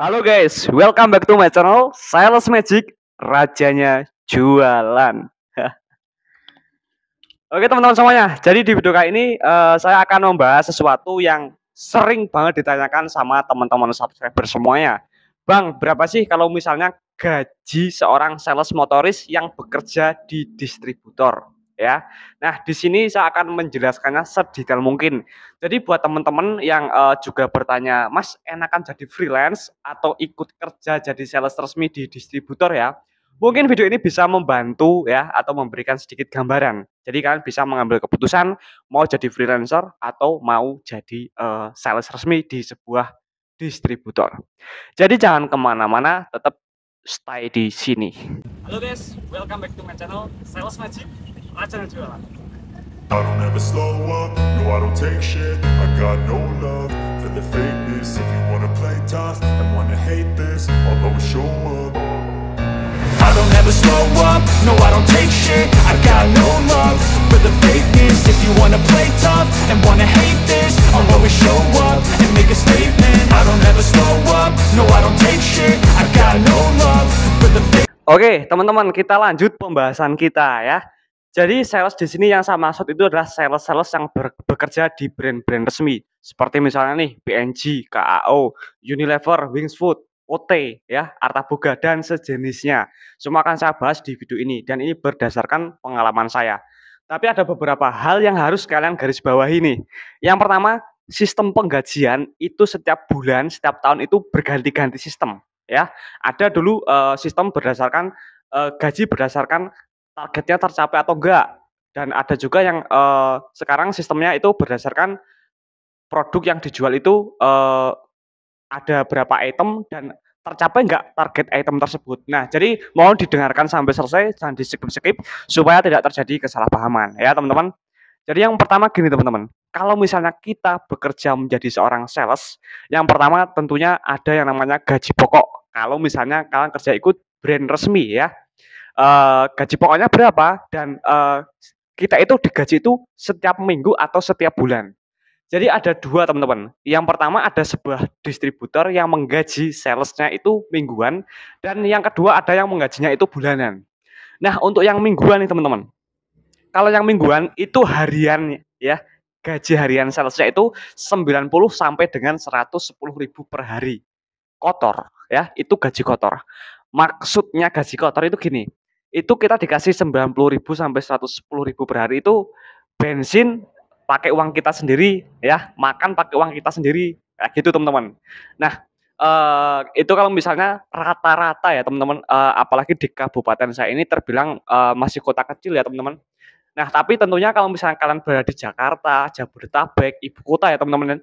Halo guys, welcome back to my channel Sales Magic, rajanya jualan. Oke teman-teman semuanya, jadi di video kali ini saya akan membahas sesuatu yang sering banget ditanyakan sama teman-teman subscriber semuanya. Bang, berapa sih kalau misalnya gaji seorang sales motoris yang bekerja di distributor? Ya, nah di sini saya akan menjelaskannya sedetail mungkin. Jadi buat teman-teman yang juga bertanya, Mas, enakan jadi freelance atau ikut kerja jadi sales resmi di distributor ya? Mungkin video ini bisa membantu ya atau memberikan sedikit gambaran. Jadi kalian bisa mengambil keputusan mau jadi freelancer atau mau jadi sales resmi di sebuah distributor. Jadi jangan kemana-mana, tetap stay di sini. Halo guys, welcome back to my channel Sales Magic, rajanya jualan. I don't ever slow up, no I don't take shit. I got no love for the fakeness. If you wanna play tough and wanna hate this, I'll always show up. I don't ever slow up, no I don't take shit. I got no love for the fakeness. If you wanna play tough and wanna hate this, I'll always show up and make a statement. I don't ever slow up, no I don't take shit. I got no love for the fake. Oke, teman-teman, kita lanjut pembahasan kita ya. Jadi sales di sini yang saya maksud itu adalah sales-sales yang bekerja di brand-brand resmi. Seperti misalnya nih BNG, KAO, Unilever, Wings Food, OT, ya, Artaboga dan sejenisnya. Semua akan saya bahas di video ini dan ini berdasarkan pengalaman saya. Tapi ada beberapa hal yang harus kalian garis bawahi nih. Yang pertama, sistem penggajian itu setiap bulan, setiap tahun itu berganti-ganti sistem, ya. Ada dulu sistem berdasarkan gaji berdasarkan targetnya tercapai atau enggak, dan ada juga yang sekarang sistemnya itu berdasarkan produk yang dijual itu ada berapa item dan tercapai enggak target item tersebut. Nah, jadi mohon didengarkan sampai selesai, jangan di-skip-skip supaya tidak terjadi kesalahpahaman ya, teman-teman. Jadi yang pertama gini, teman-teman, kalau misalnya kita bekerja menjadi seorang sales, yang pertama tentunya ada yang namanya gaji pokok. Kalau misalnya kalian kerja ikut brand resmi ya, gaji pokoknya berapa dan kita itu digaji itu setiap minggu atau setiap bulan. Jadi ada dua, teman-teman. Yang pertama ada sebuah distributor yang menggaji salesnya itu mingguan, dan yang kedua ada yang menggajinya itu bulanan. Nah, untuk yang mingguan nih, teman-teman. Kalau yang mingguan itu harian ya, gaji harian salesnya itu 90 sampai dengan 110.000 per hari. Kotor ya, itu gaji kotor. Maksudnya gaji kotor itu gini, itu kita dikasih 90.000 sampai 110.000 per hari itu bensin pakai uang kita sendiri ya, makan pakai uang kita sendiri, kayak gitu teman-teman. Nah, itu kalau misalnya rata-rata ya teman-teman, apalagi di kabupaten saya ini terbilang masih kota kecil ya teman-teman. Nah, tapi tentunya kalau misalnya kalian berada di Jakarta, Jabodetabek, ibu kota ya teman-teman,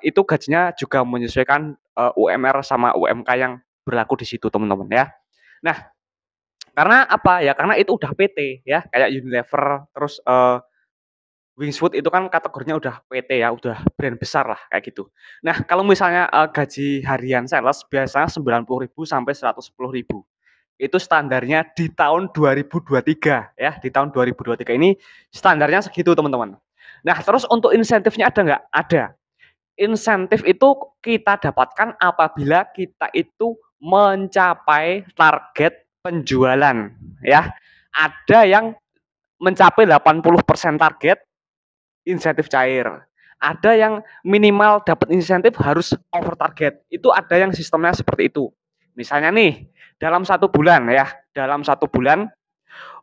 itu gajinya juga menyesuaikan UMR sama UMK yang berlaku di situ teman-teman ya. Nah, karena apa ya? Karena itu udah PT ya, kayak Unilever, terus Wingswood itu kan kategorinya udah PT ya, udah brand besar lah kayak gitu. Nah, kalau misalnya gaji harian sales biasanya 90.000 sampai 110.000. Itu standarnya di tahun 2023 ya, di tahun 2023 ini standarnya segitu teman-teman. Nah, terus untuk insentifnya ada nggak? Ada. Insentif itu kita dapatkan apabila kita itu mencapai target penjualan ya. Ada yang mencapai 80% target, insentif cair. Ada yang minimal dapat insentif harus over target. Itu ada yang sistemnya seperti itu. Misalnya nih, dalam 1 bulan ya, dalam 1 bulan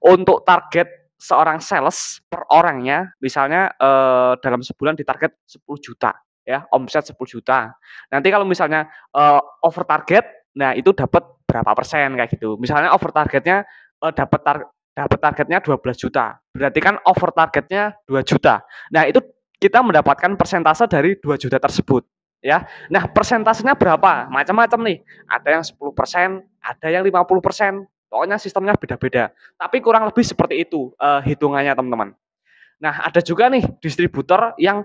untuk target seorang sales per orangnya, misalnya dalam sebulan ditarget 10 juta ya, omset 10 juta. Nanti kalau misalnya over target, nah itu dapat berapa persen kayak gitu. Misalnya over targetnya dapat targetnya 12 juta. Berarti kan over targetnya 2 juta. Nah, itu kita mendapatkan persentase dari 2 juta tersebut ya. Nah, persentasenya berapa? Macam-macam nih. Ada yang 10%, ada yang 50%. Pokoknya sistemnya beda-beda. Tapi kurang lebih seperti itu hitungannya, teman-teman. Nah, ada juga nih distributor yang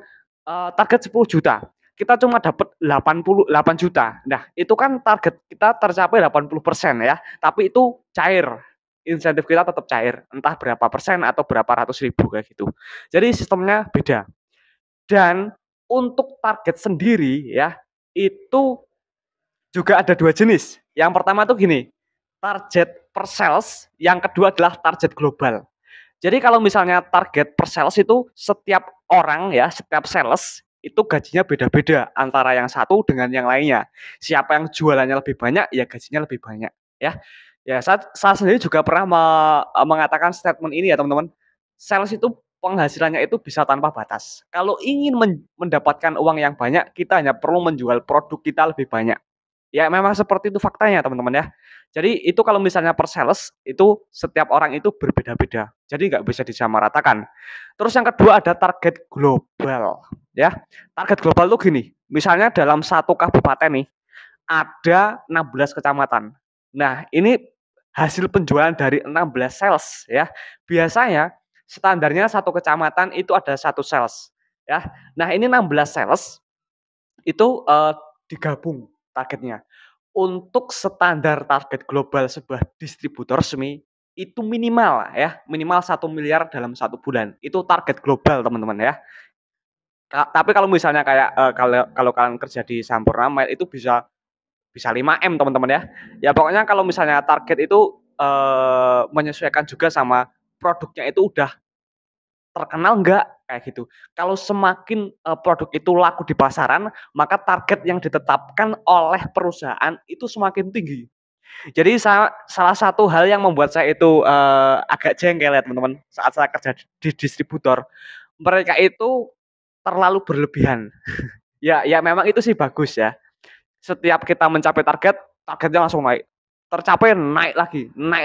target 10 juta. Kita cuma dapat 88 juta. Nah, itu kan target kita tercapai 80% ya. Tapi itu cair. Insentif kita tetap cair. Entah berapa persen atau berapa ratus ribu kayak gitu. Jadi sistemnya beda. Dan untuk target sendiri ya, itu juga ada dua jenis. Yang pertama tuh gini, target per sales, yang kedua adalah target global. Jadi kalau misalnya target per sales itu setiap orang ya, setiap sales itu gajinya beda-beda antara yang satu dengan yang lainnya. Siapa yang jualannya lebih banyak, ya gajinya lebih banyak ya. Ya saya sendiri juga pernah mengatakan statement ini ya teman-teman. Sales itu penghasilannya itu bisa tanpa batas. Kalau ingin mendapatkan uang yang banyak, kita hanya perlu menjual produk kita lebih banyak. Ya memang seperti itu faktanya teman-teman ya. Jadi itu kalau misalnya per sales, itu setiap orang itu berbeda-beda. Jadi nggak bisa disamaratakan. Terus yang kedua ada target global ya. Target global tuh gini, misalnya dalam satu kabupaten nih, ada 16 kecamatan. Nah ini hasil penjualan dari 16 sales ya. Biasanya standarnya satu kecamatan itu ada satu sales ya. Nah ini 16 sales itu digabung targetnya. Untuk standar target global sebuah distributor resmi itu minimal ya, minimal 1 miliar dalam 1 bulan. Itu target global teman-teman ya. Tapi kalau misalnya kayak kalau kalau kalian kerja di Sampurna Mail itu bisa 5 M teman-teman ya. Ya pokoknya kalau misalnya target itu menyesuaikan juga sama produknya itu udah terkenal enggak, kayak gitu. Kalau semakin, produk itu laku di pasaran, maka target yang ditetapkan oleh perusahaan itu semakin tinggi. Jadi salah satu hal yang membuat saya itu, agak jengkel ya teman-teman, saat saya kerja di distributor, mereka itu terlalu berlebihan. Ya memang itu sih bagus ya, setiap kita mencapai target, targetnya langsung naik. Tercapai naik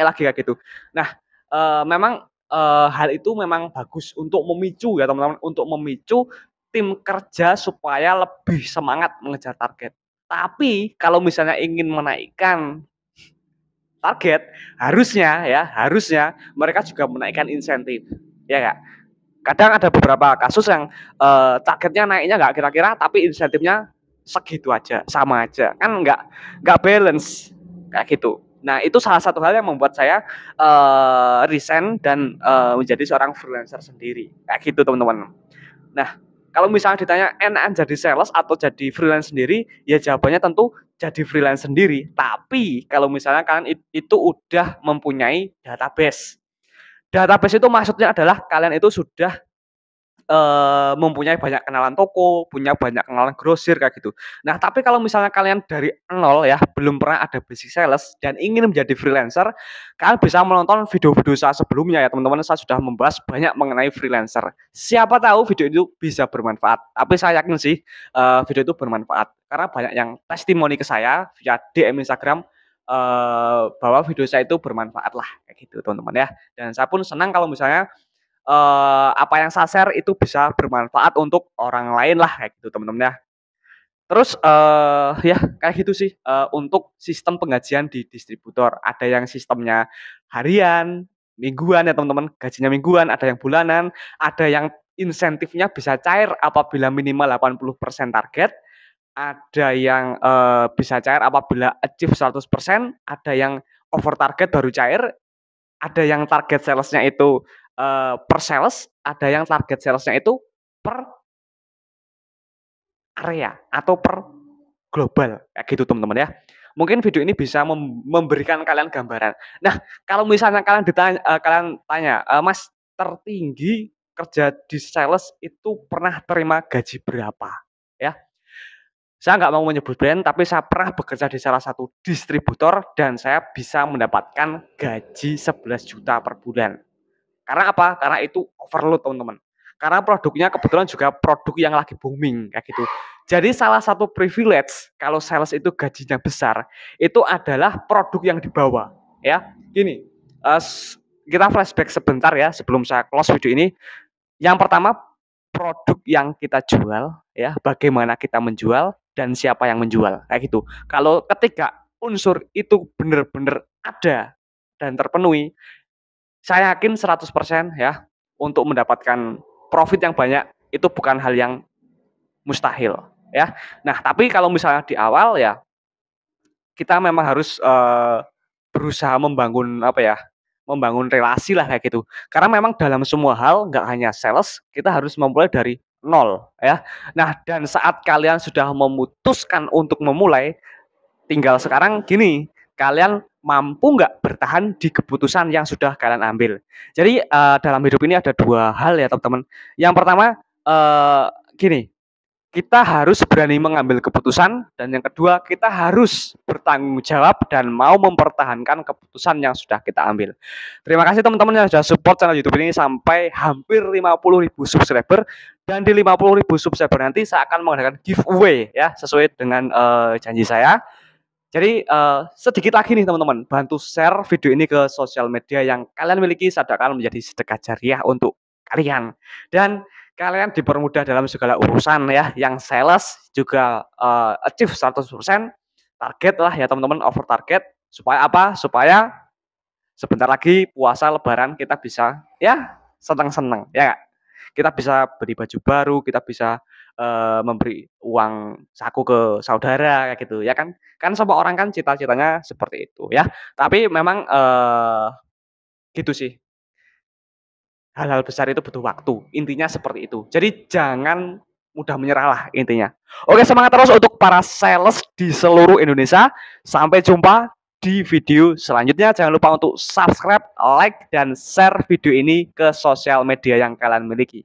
lagi kayak gitu. Nah, memang, hal itu memang bagus untuk memicu ya teman-teman, untuk memicu tim kerja supaya lebih semangat mengejar target. Tapi kalau misalnya ingin menaikkan target, harusnya mereka juga menaikkan insentif, ya nggak? Kadang ada beberapa kasus yang, targetnya naiknya nggak kira-kira, tapi insentifnya segitu aja, sama aja, kan nggak balance, kayak gitu. Nah, itu salah satu hal yang membuat saya, resign dan, menjadi seorang freelancer sendiri, kayak gitu teman-teman. Nah, kalau misalnya ditanya enakan jadi sales atau jadi freelance sendiri, ya jawabannya tentu jadi freelance sendiri. Tapi kalau misalnya kalian itu udah mempunyai database. Database itu maksudnya adalah kalian itu sudah mempunyai banyak kenalan toko, punya banyak kenalan grosir kayak gitu. Nah, tapi kalau misalnya kalian dari nol ya, belum pernah ada basic sales dan ingin menjadi freelancer, kalian bisa menonton video-video saya sebelumnya ya teman-teman. Saya sudah membahas banyak mengenai freelancer. Siapa tahu video itu bisa bermanfaat. Tapi saya yakin sih video itu bermanfaat karena banyak yang testimoni ke saya via DM Instagram bahwa video saya itu bermanfaat lah kayak gitu teman-teman ya. Dan saya pun senang kalau misalnya apa yang saya share itu bisa bermanfaat untuk orang lain lah kayak gitu teman-teman ya. Terus, ya kayak gitu sih, untuk sistem penggajian di distributor. Ada yang sistemnya harian, mingguan ya teman-teman, gajinya mingguan, ada yang bulanan, ada yang insentifnya bisa cair apabila minimal 80% target, ada yang, bisa cair apabila achieve 100%, ada yang over target baru cair, ada yang target sales-nya itu, per sales, ada yang target sales-nya itu per area atau per global, kayak gitu teman-teman ya. Mungkin video ini bisa memberikan kalian gambaran. Nah, kalau misalnya kalian tanya, "Mas, tertinggi kerja di sales itu pernah terima gaji berapa?" Ya, saya nggak mau menyebut brand, tapi saya pernah bekerja di salah satu distributor dan saya bisa mendapatkan gaji 11 juta per bulan. Karena apa? Karena itu overload teman-teman. Karena produknya kebetulan juga produk yang lagi booming kayak gitu. Jadi salah satu privilege kalau sales itu gajinya besar, itu adalah produk yang dibawa ya. Gini, kita flashback sebentar ya sebelum saya close video ini. Yang pertama, produk yang kita jual ya, bagaimana kita menjual dan siapa yang menjual, kayak gitu. Kalau ketiga unsur itu benar-benar ada dan terpenuhi, saya yakin 100% ya, untuk mendapatkan profit yang banyak itu bukan hal yang mustahil ya. Nah, tapi kalau misalnya di awal ya, kita memang harus, berusaha membangun apa ya, membangun relasi lah kayak gitu. Karena memang dalam semua hal nggak hanya sales, kita harus memulai dari nol ya. Nah, dan saat kalian sudah memutuskan untuk memulai, Tinggal sekarang gini, kalian mampu nggak bertahan di keputusan yang sudah kalian ambil. Jadi, dalam hidup ini ada 2 hal ya teman-teman. Yang pertama, gini, kita harus berani mengambil keputusan dan yang kedua kita harus bertanggung jawab dan mau mempertahankan keputusan yang sudah kita ambil. Terima kasih teman-teman yang sudah support channel YouTube ini sampai hampir 50.000 subscriber dan di 50.000 subscriber nanti saya akan mengadakan giveaway ya sesuai dengan janji saya. Jadi sedikit lagi nih teman-teman, bantu share video ini ke sosial media yang kalian miliki, sedekah menjadi sedekah jariah untuk kalian. Dan kalian dipermudah dalam segala urusan ya, yang sales juga achieve 100% target lah ya teman-teman, over target. Supaya apa? Supaya sebentar lagi puasa lebaran kita bisa ya seneng-seneng ya nggak? Kita bisa beli baju baru, kita bisa memberi uang saku ke saudara kayak gitu ya kan. Kan semua orang kan cita-citanya seperti itu ya. Tapi memang gitu sih. Hal-hal besar itu butuh waktu, intinya seperti itu. Jadi jangan mudah menyerah lah intinya. Oke, semangat terus untuk para sales di seluruh Indonesia. Sampai jumpa di video selanjutnya. Jangan lupa untuk subscribe, like, dan share video ini ke sosial media yang kalian miliki.